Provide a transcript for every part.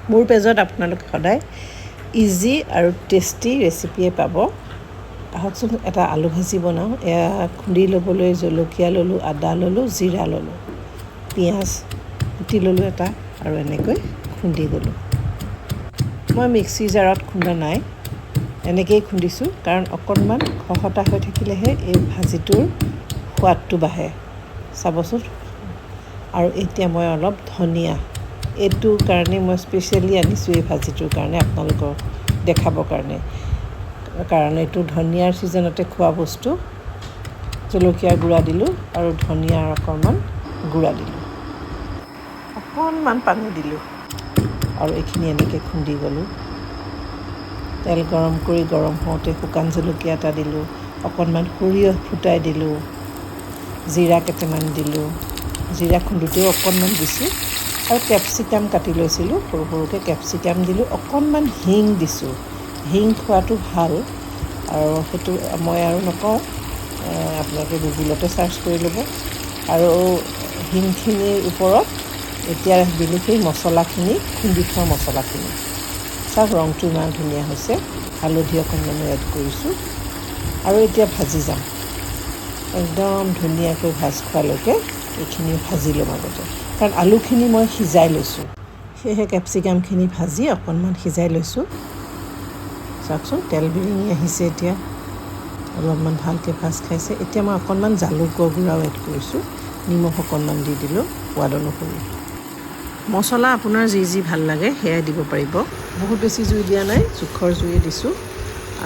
মোৰ পেজত আপোনালোকে সদায় ইজি আৰু টেষ্টি ৰেচিপিয়ে পাব। আহকচোন এটা আলু ভাজি বনাওঁ। এয়া খুন্দি ল'বলৈ জলকীয়া ল'লোঁ, আদা ল'লোঁ, জিৰা ল'লোঁ, পিঁয়াজ কুটি ল'লোঁ এটা আৰু এনেকৈ খুন্দি গ'লোঁ। মই মিক্সি জাৰত খুন্দা নাই, এনেকৈয়ে খুন্দিছোঁ, কাৰণ অকণমান খহটা হৈ থাকিলেহে এই ভাজিটোৰ সোৱাদটো বাঢ়ে। চাবচোন। আৰু এতিয়া মই অলপ ধনিয়া, এইটোৰ কাৰণে মই স্পেচিয়েলি আনিছোঁ এই ভাজিটোৰ কাৰণে, আপোনালোকক দেখাবৰ কাৰণে, কাৰণ এইটো ধনিয়াৰ ছিজনতে খোৱা বস্তু। জলকীয়াৰ গুড়া দিলোঁ আৰু ধনিয়াৰ অকণমান গুড়া দিলোঁ, অকণমান পানী দিলোঁ আৰু এইখিনি এনেকৈ খুন্দি গ'লোঁ। তেল গৰম কৰি গৰম হওঁতে শুকান জলকীয়া এটা দিলোঁ, অকণমান সৰিয়হ ফুটাই দিলোঁ, জিৰা কেইটামান দিলোঁ, জিৰা খুন্দোতেও অকণমান দিছোঁ, আৰু কেপচিকাম কাটি লৈছিলোঁ, সৰু সৰুকৈ কেপচিকাম দিলোঁ, অকণমান হিং দিছোঁ। হিং খোৱাটো ভাল, আৰু সেইটো মই আৰু নকওঁ, আপোনালোকে গুগলতে চাৰ্চ কৰি ল'ব। আৰু হিংখিনিৰ ওপৰত এতিয়া দিলোঁ সেই মছলাখিনি, খুন্দি থোৱা মছলাখিনি। চাওক ৰংটো ইমান ধুনীয়া হৈছে। হালধি অকণমানো এড কৰিছোঁ আৰু এতিয়া ভাজি যাম। একদম ধুনীয়াকৈ ভাজ খোৱালৈকে এইখিনি ভাজি ল'ম আগতে, কাৰণ আলুখিনি মই সিজাই লৈছোঁ, সেয়েহে কেপচিকামখিনি ভাজি অকণমান সিজাই লৈছোঁ। চাওকচোন তেল বিৰিঙি আহিছে, এতিয়া অলপমান ভালকৈ ভাজ খাইছে। এতিয়া মই অকণমান জালুকৰ গুড়াও এড কৰিছোঁ, নিমখ অকণমান দি দিলোঁ সোৱাদ অনুসৰি। মছলা আপোনাৰ যি যি ভাল লাগে সেয়াই দিব পাৰিব। বহুত বেছি জুই দিয়া নাই, জোখৰ জুইয়ে দিছোঁ।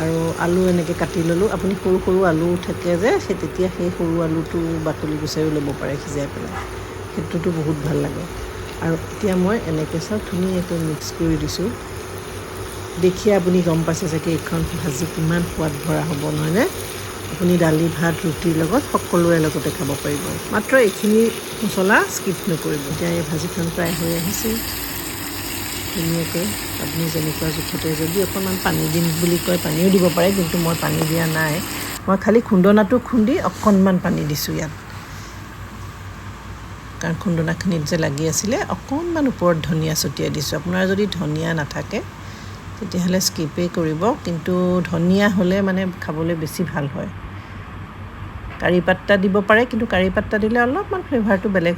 আৰু আলু এনেকৈ কাটি ল'লোঁ। আপুনি সৰু সৰু আলু থাকে যে, তেতিয়া সেই সৰু আলুটো বাকলি গুচাইও ল'ব পাৰে সিজাই পেলাই, সেইটোতো বহুত ভাল লাগে। আৰু এতিয়া মই এনেকৈ চাওক ধুনীয়াকৈ মিক্স কৰি দিছোঁ। দেখিয়ে আপুনি গম পাইছে চাগে এইখন ভাজি কিমান সোৱাদ ভৰা হ'ব, নহয়নে? আপুনি দালি ভাত ৰুটিৰ লগত সকলোৰে লগতে খাব পাৰিব। মাত্ৰ এইখিনি মছলা স্কিপ নকৰিব। এতিয়া এই ভাজিখন প্ৰায় হৈ আহিছে ধুনীয়াকৈ। আপুনি যেনেকুৱা জোখতে, যদি অকণমান পানী দিম বুলি কয় পানীও দিব পাৰে, কিন্তু মই পানী দিয়া নাই। মই খালি খুন্দনাটো খুন্দি অকণমান পানী দিছোঁ ইয়াত, কাৰণ খুন্দনাখিনিত যে লাগি আছিলে। অকণমান ওপৰত ধনিয়া ছটিয়াই দিছোঁ। আপোনাৰ যদি ধনিয়া নাথাকে তেতিয়াহ'লে স্কিপেই কৰিব, কিন্তু ধনিয়া হ'লে মানে খাবলৈ বেছি ভাল হয়। কাৰি পাত্তা দিব পাৰে, কিন্তু কাৰি পাত্তা দিলে অলপমান ফ্লেভাৰটো বেলেগ